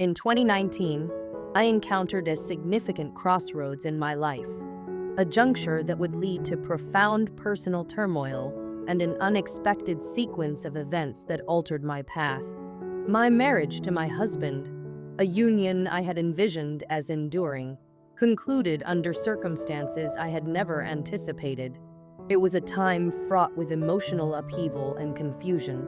In 2019, I encountered a significant crossroads in my life, a juncture that would lead to profound personal turmoil and an unexpected sequence of events that altered my path. My marriage to my husband, a union I had envisioned as enduring, concluded under circumstances I had never anticipated. It was a time fraught with emotional upheaval and confusion,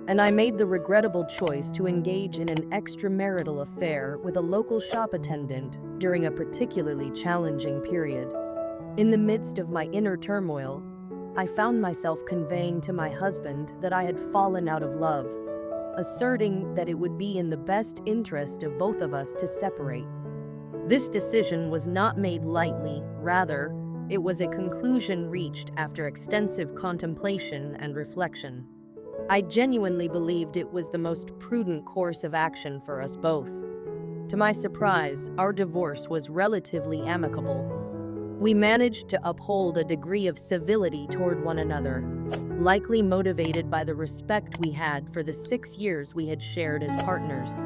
and I made the regrettable choice to engage in an extramarital affair with a local shop attendant during a particularly challenging period. In the midst of my inner turmoil, I found myself conveying to my husband that I had fallen out of love, asserting that it would be in the best interest of both of us to separate. This decision was not made lightly, rather, it was a conclusion reached after extensive contemplation and reflection. I genuinely believed it was the most prudent course of action for us both. To my surprise, our divorce was relatively amicable. We managed to uphold a degree of civility toward one another, likely motivated by the respect we had for the 6 years we had shared as partners.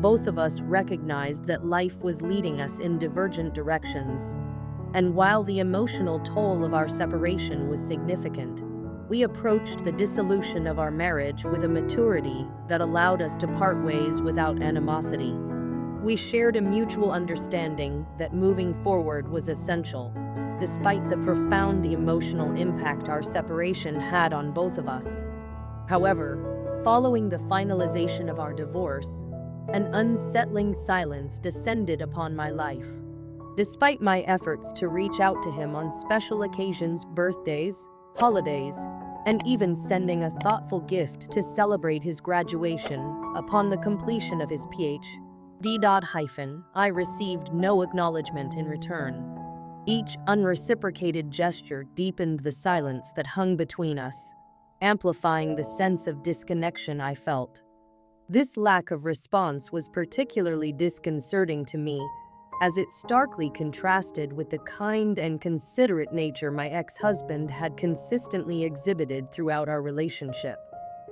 Both of us recognized that life was leading us in divergent directions, and while the emotional toll of our separation was significant, we approached the dissolution of our marriage with a maturity that allowed us to part ways without animosity. We shared a mutual understanding that moving forward was essential, despite the profound emotional impact our separation had on both of us. However, following the finalization of our divorce, an unsettling silence descended upon my life. Despite my efforts to reach out to him on special occasions, birthdays, holidays, and even sending a thoughtful gift to celebrate his graduation upon the completion of his Ph.D. I received no acknowledgement in return. Each unreciprocated gesture deepened the silence that hung between us, amplifying the sense of disconnection I felt. This lack of response was particularly disconcerting to me, as it starkly contrasted with the kind and considerate nature my ex-husband had consistently exhibited throughout our relationship.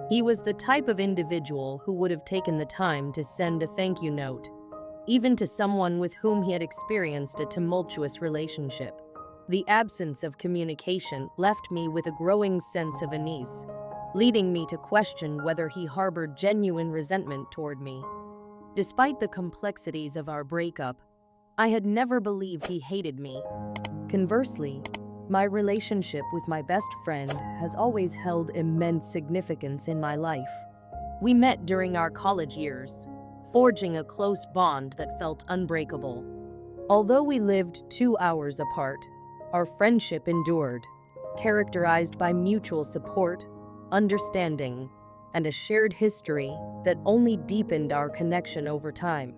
He was the type of individual who would have taken the time to send a thank you note, even to someone with whom he had experienced a tumultuous relationship. The absence of communication left me with a growing sense of unease, leading me to question whether he harbored genuine resentment toward me. Despite the complexities of our breakup, I had never believed he hated me. Conversely, my relationship with my best friend has always held immense significance in my life. We met during our college years, forging a close bond that felt unbreakable. Although we lived 2 hours apart, our friendship endured, characterized by mutual support, understanding, and a shared history that only deepened our connection over time.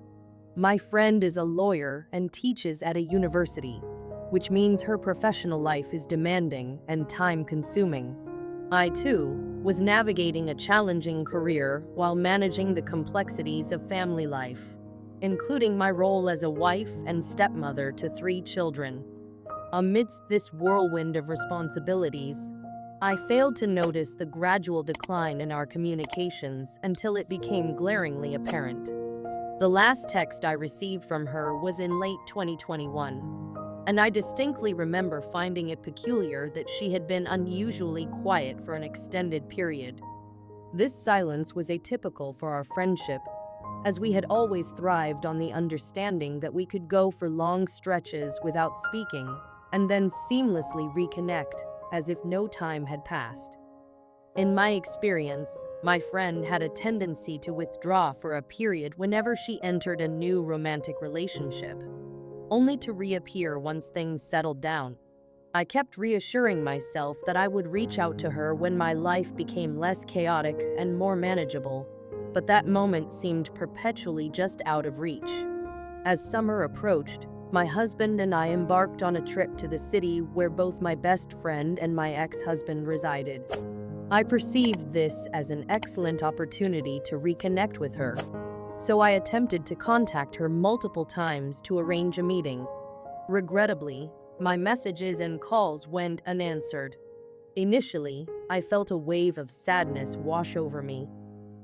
My friend is a lawyer and teaches at a university, which means her professional life is demanding and time-consuming. I, too, was navigating a challenging career while managing the complexities of family life, including my role as a wife and stepmother to 3 children. Amidst this whirlwind of responsibilities, I failed to notice the gradual decline in our communications until it became glaringly apparent. The last text I received from her was in late 2021, and I distinctly remember finding it peculiar that she had been unusually quiet for an extended period. This silence was atypical for our friendship, as we had always thrived on the understanding that we could go for long stretches without speaking and then seamlessly reconnect as if no time had passed. In my experience, my friend had a tendency to withdraw for a period whenever she entered a new romantic relationship, only to reappear once things settled down. I kept reassuring myself that I would reach out to her when my life became less chaotic and more manageable, but that moment seemed perpetually just out of reach. As summer approached, my husband and I embarked on a trip to the city where both my best friend and my ex-husband resided. I perceived this as an excellent opportunity to reconnect with her, so I attempted to contact her multiple times to arrange a meeting. Regrettably, my messages and calls went unanswered. Initially, I felt a wave of sadness wash over me.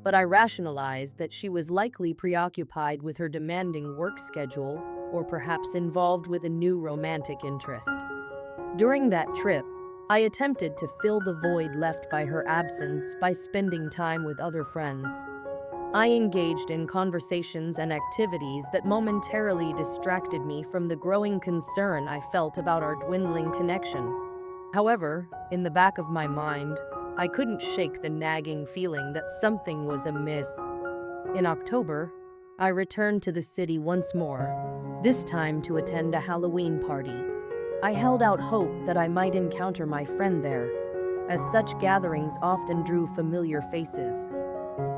but I rationalized that she was likely preoccupied with her demanding work schedule or perhaps involved with a new romantic interest. During that trip, I attempted to fill the void left by her absence by spending time with other friends. I engaged in conversations and activities that momentarily distracted me from the growing concern I felt about our dwindling connection. However, in the back of my mind, I couldn't shake the nagging feeling that something was amiss. In October, I returned to the city once more, this time to attend a Halloween party. I held out hope that I might encounter my friend there, as such gatherings often drew familiar faces.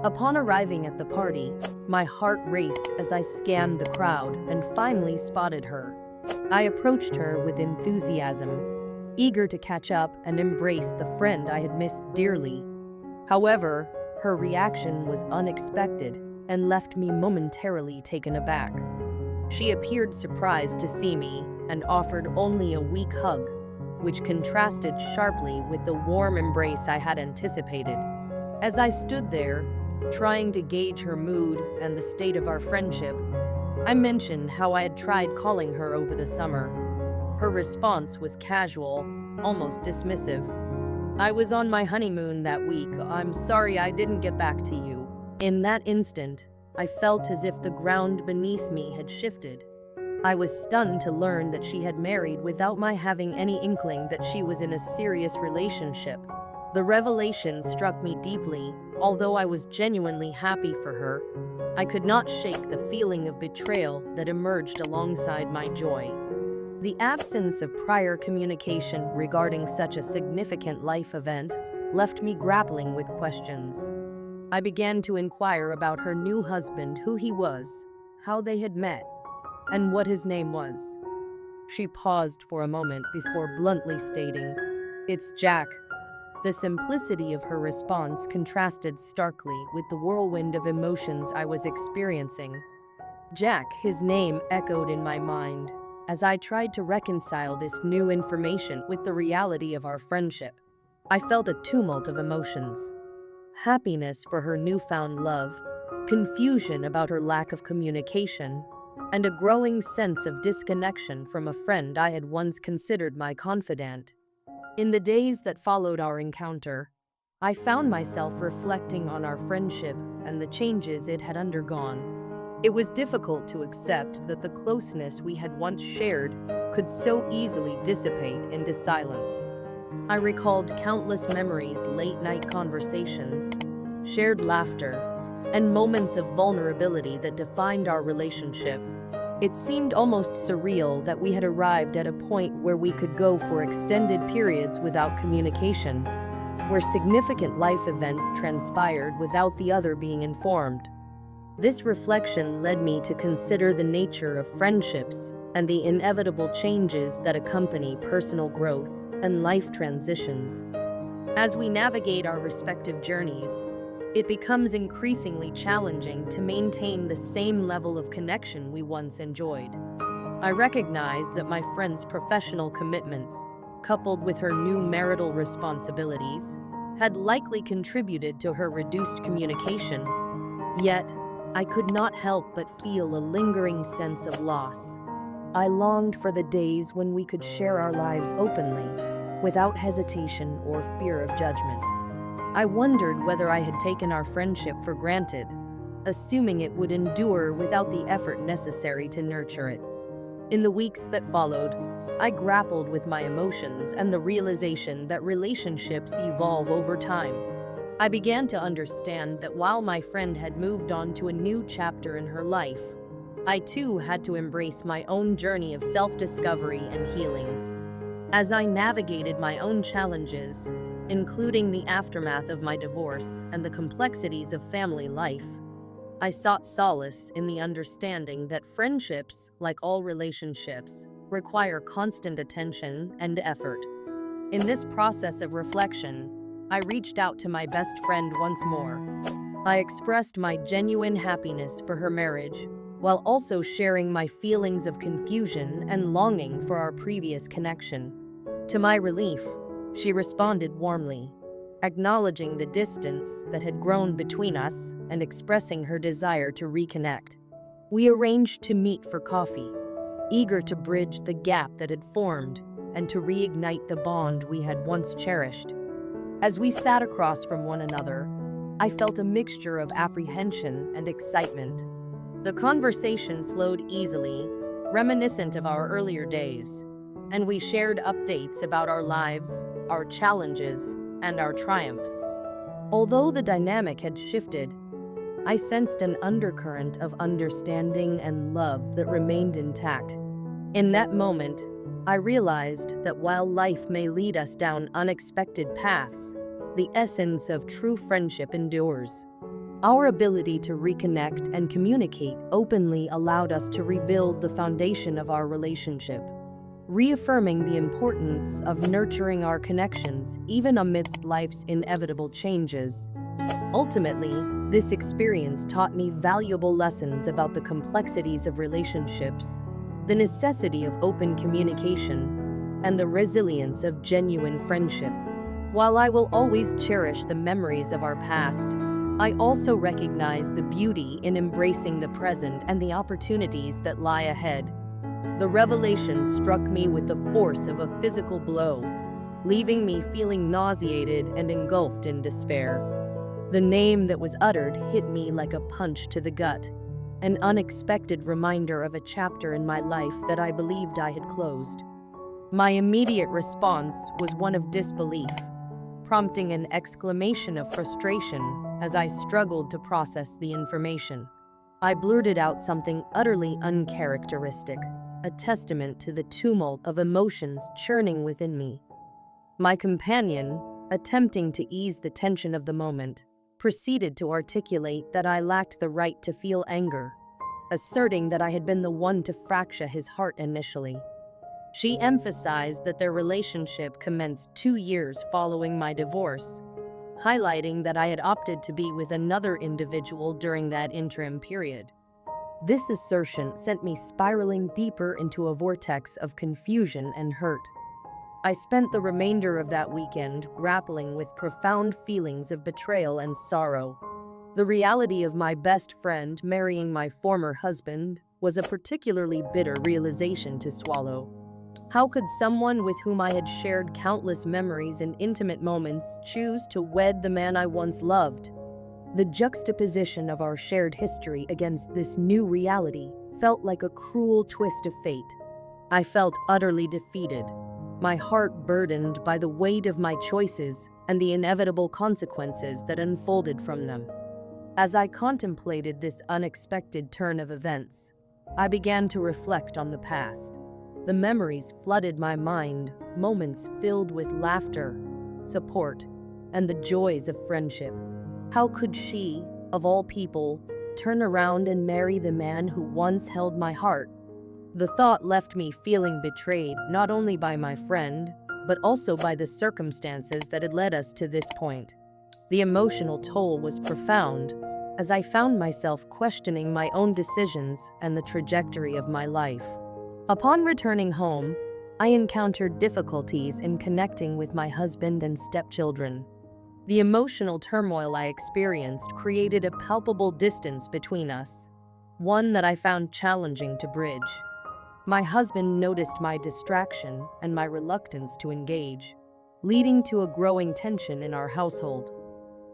Upon arriving at the party, my heart raced as I scanned the crowd and finally spotted her. I approached her with enthusiasm, eager to catch up and embrace the friend I had missed dearly. However, her reaction was unexpected and left me momentarily taken aback. She appeared surprised to see me and offered only a weak hug, which contrasted sharply with the warm embrace I had anticipated. As I stood there, trying to gauge her mood and the state of our friendship, I mentioned how I had tried calling her over the summer. Her response was casual, almost dismissive. "I was on my honeymoon that week. I'm sorry I didn't get back to you." In that instant, I felt as if the ground beneath me had shifted. I was stunned to learn that she had married without my having any inkling that she was in a serious relationship. The revelation struck me deeply. Although I was genuinely happy for her, I could not shake the feeling of betrayal that emerged alongside my joy. The absence of prior communication regarding such a significant life event left me grappling with questions. I began to inquire about her new husband, who he was, how they had met, and what his name was. She paused for a moment before bluntly stating, "It's Jack." The simplicity of her response contrasted starkly with the whirlwind of emotions I was experiencing. Jack, his name echoed in my mind as I tried to reconcile this new information with the reality of our friendship. I felt a tumult of emotions: happiness for her newfound love, confusion about her lack of communication, and a growing sense of disconnection from a friend I had once considered my confidant. In the days that followed our encounter, I found myself reflecting on our friendship and the changes it had undergone. It was difficult to accept that the closeness we had once shared could so easily dissipate into silence. I recalled countless memories, late-night conversations, shared laughter, and moments of vulnerability that defined our relationship. It seemed almost surreal that we had arrived at a point where we could go for extended periods without communication, where significant life events transpired without the other being informed. This reflection led me to consider the nature of friendships and the inevitable changes that accompany personal growth and life transitions. As we navigate our respective journeys, it becomes increasingly challenging to maintain the same level of connection we once enjoyed. I recognize that my friend's professional commitments, coupled with her new marital responsibilities, had likely contributed to her reduced communication. Yet, I could not help but feel a lingering sense of loss. I longed for the days when we could share our lives openly, without hesitation or fear of judgment. I wondered whether I had taken our friendship for granted, assuming it would endure without the effort necessary to nurture it. In the weeks that followed, I grappled with my emotions and the realization that relationships evolve over time. I began to understand that while my friend had moved on to a new chapter in her life, I too had to embrace my own journey of self-discovery and healing. As I navigated my own challenges, including the aftermath of my divorce and the complexities of family life, I sought solace in the understanding that friendships, like all relationships, require constant attention and effort. In this process of reflection, I reached out to my best friend once more. I expressed my genuine happiness for her marriage, while also sharing my feelings of confusion and longing for our previous connection. To my relief, she responded warmly, acknowledging the distance that had grown between us and expressing her desire to reconnect. We arranged to meet for coffee, eager to bridge the gap that had formed and to reignite the bond we had once cherished. As we sat across from one another, I felt a mixture of apprehension and excitement. The conversation flowed easily, reminiscent of our earlier days, and we shared updates about our lives, our challenges, and our triumphs. Although the dynamic had shifted, I sensed an undercurrent of understanding and love that remained intact. In that moment, I realized that while life may lead us down unexpected paths, the essence of true friendship endures. Our ability to reconnect and communicate openly allowed us to rebuild the foundation of our relationship, reaffirming the importance of nurturing our connections even amidst life's inevitable changes. Ultimately, this experience taught me valuable lessons about the complexities of relationships, the necessity of open communication, and the resilience of genuine friendship. While I will always cherish the memories of our past, I also recognize the beauty in embracing the present and the opportunities that lie ahead. The revelation struck me with the force of a physical blow, leaving me feeling nauseated and engulfed in despair. The name that was uttered hit me like a punch to the gut, an unexpected reminder of a chapter in my life that I believed I had closed. My immediate response was one of disbelief, prompting an exclamation of frustration as I struggled to process the information. I blurted out something utterly uncharacteristic, a testament to the tumult of emotions churning within me. My companion, attempting to ease the tension of the moment, proceeded to articulate that I lacked the right to feel anger, asserting that I had been the one to fracture his heart initially. She emphasized that their relationship commenced 2 years following my divorce, highlighting that I had opted to be with another individual during that interim period. This assertion sent me spiraling deeper into a vortex of confusion and hurt. I spent the remainder of that weekend grappling with profound feelings of betrayal and sorrow. The reality of my best friend marrying my former husband was a particularly bitter realization to swallow. How could someone with whom I had shared countless memories and intimate moments choose to wed the man I once loved? The juxtaposition of our shared history against this new reality felt like a cruel twist of fate. I felt utterly defeated, my heart burdened by the weight of my choices and the inevitable consequences that unfolded from them. As I contemplated this unexpected turn of events, I began to reflect on the past. The memories flooded my mind, moments filled with laughter, support, and the joys of friendship. How could she, of all people, turn around and marry the man who once held my heart? The thought left me feeling betrayed not only by my friend, but also by the circumstances that had led us to this point. The emotional toll was profound, as I found myself questioning my own decisions and the trajectory of my life. Upon returning home, I encountered difficulties in connecting with my husband and stepchildren. The emotional turmoil I experienced created a palpable distance between us, one that I found challenging to bridge. My husband noticed my distraction and my reluctance to engage, leading to a growing tension in our household.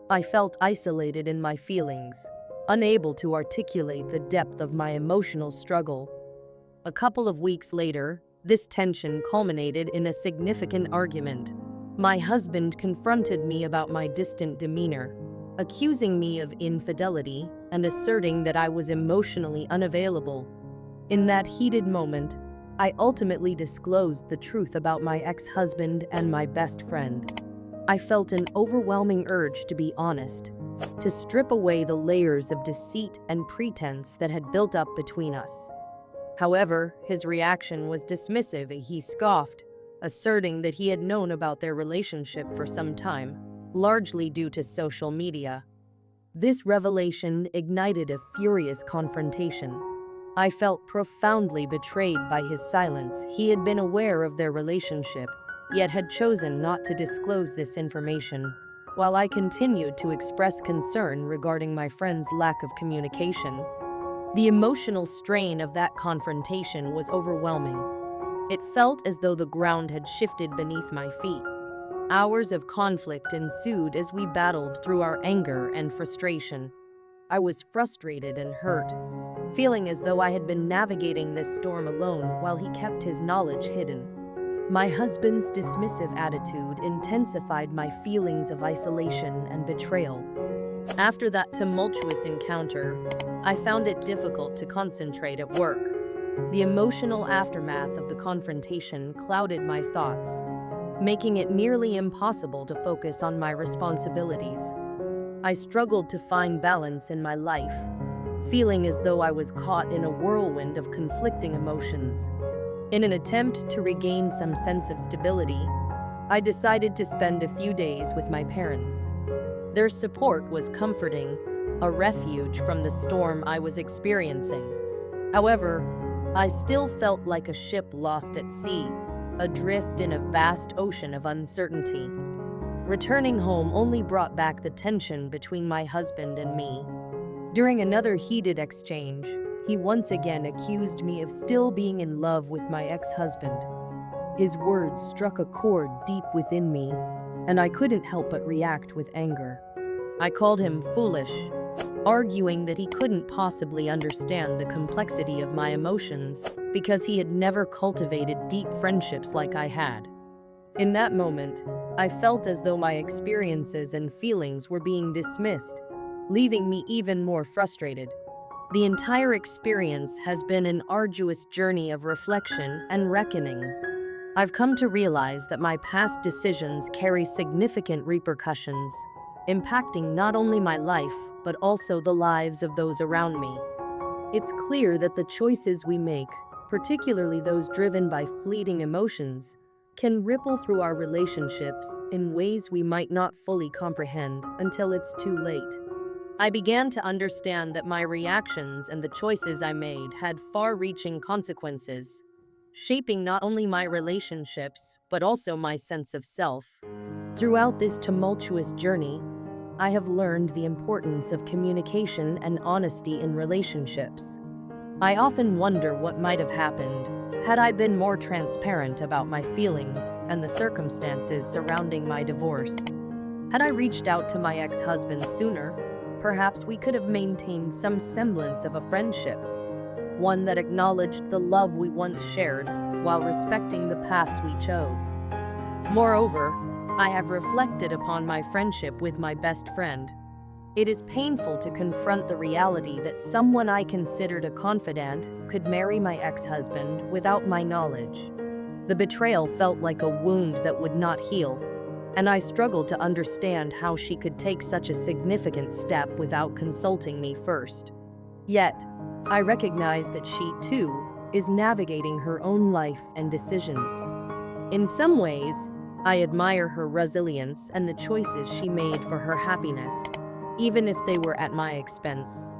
I felt isolated in my feelings, unable to articulate the depth of my emotional struggle. A couple of weeks later, this tension culminated in a significant argument. My husband confronted me about my distant demeanor, accusing me of infidelity and asserting that I was emotionally unavailable. In that heated moment, I ultimately disclosed the truth about my ex-husband and my best friend. I felt an overwhelming urge to be honest, to strip away the layers of deceit and pretense that had built up between us. However, his reaction was dismissive. He scoffed, asserting that he had known about their relationship for some time, largely due to social media. This revelation ignited a furious confrontation. I felt profoundly betrayed by his silence. He had been aware of their relationship, yet had chosen not to disclose this information. While I continued to express concern regarding my friend's lack of communication, the emotional strain of that confrontation was overwhelming. It felt as though the ground had shifted beneath my feet. Hours of conflict ensued as we battled through our anger and frustration. I was frustrated and hurt, feeling as though I had been navigating this storm alone while he kept his knowledge hidden. My husband's dismissive attitude intensified my feelings of isolation and betrayal. After that tumultuous encounter, I found it difficult to concentrate at work. The emotional aftermath of the confrontation clouded my thoughts, making it nearly impossible to focus on my responsibilities. I struggled to find balance in my life, feeling as though I was caught in a whirlwind of conflicting emotions. In an attempt to regain some sense of stability, I decided to spend a few days with my parents. Their support was comforting, a refuge from the storm I was experiencing. However, I still felt like a ship lost at sea, adrift in a vast ocean of uncertainty. Returning home only brought back the tension between my husband and me. During another heated exchange, he once again accused me of still being in love with my ex-husband. His words struck a chord deep within me, and I couldn't help but react with anger. I called him foolish, arguing that he couldn't possibly understand the complexity of my emotions because he had never cultivated deep friendships like I had. In that moment, I felt as though my experiences and feelings were being dismissed, leaving me even more frustrated. The entire experience has been an arduous journey of reflection and reckoning. I've come to realize that my past decisions carry significant repercussions, impacting not only my life, but also the lives of those around me. It's clear that the choices we make, particularly those driven by fleeting emotions, can ripple through our relationships in ways we might not fully comprehend until it's too late. I began to understand that my reactions and the choices I made had far-reaching consequences, shaping not only my relationships, but also my sense of self. Throughout this tumultuous journey, I have learned the importance of communication and honesty in relationships. I often wonder what might have happened had I been more transparent about my feelings and the circumstances surrounding my divorce. Had I reached out to my ex-husband sooner, perhaps we could have maintained some semblance of a friendship, one that acknowledged the love we once shared while respecting the paths we chose. Moreover, I have reflected upon my friendship with my best friend. It is painful to confront the reality that someone I considered a confidant could marry my ex-husband without my knowledge. The betrayal felt like a wound that would not heal, and I struggled to understand how she could take such a significant step without consulting me first. Yet, I recognize that she, too, is navigating her own life and decisions. In some ways, I admire her resilience and the choices she made for her happiness, even if they were at my expense.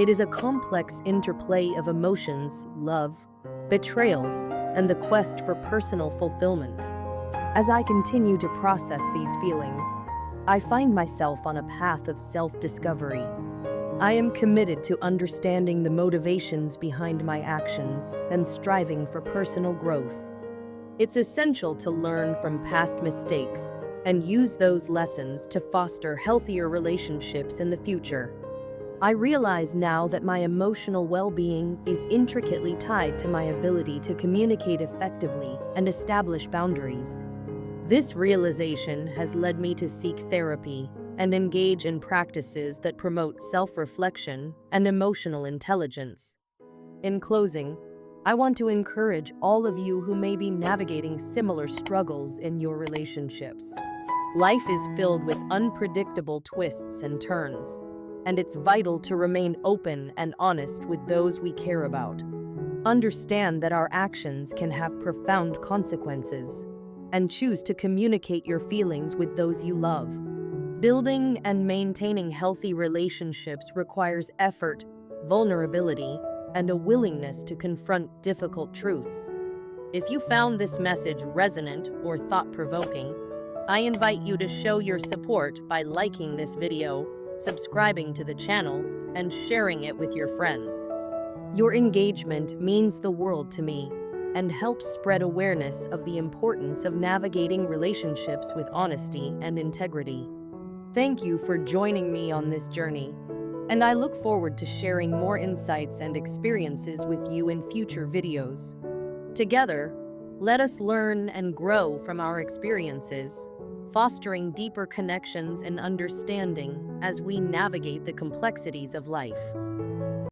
It is a complex interplay of emotions, love, betrayal, and the quest for personal fulfillment. As I continue to process these feelings, I find myself on a path of self-discovery. I am committed to understanding the motivations behind my actions and striving for personal growth. It's essential to learn from past mistakes and use those lessons to foster healthier relationships in the future. I realize now that my emotional well-being is intricately tied to my ability to communicate effectively and establish boundaries. This realization has led me to seek therapy and engage in practices that promote self-reflection and emotional intelligence. In closing, I want to encourage all of you who may be navigating similar struggles in your relationships. Life is filled with unpredictable twists and turns, and it's vital to remain open and honest with those we care about. Understand that our actions can have profound consequences, and choose to communicate your feelings with those you love. Building and maintaining healthy relationships requires effort, vulnerability, and a willingness to confront difficult truths. If you found this message resonant or thought-provoking, I invite you to show your support by liking this video, subscribing to the channel, and sharing it with your friends. Your engagement means the world to me and helps spread awareness of the importance of navigating relationships with honesty and integrity. Thank you for joining me on this journey, and I look forward to sharing more insights and experiences with you in future videos. Together, let us learn and grow from our experiences, fostering deeper connections and understanding as we navigate the complexities of life.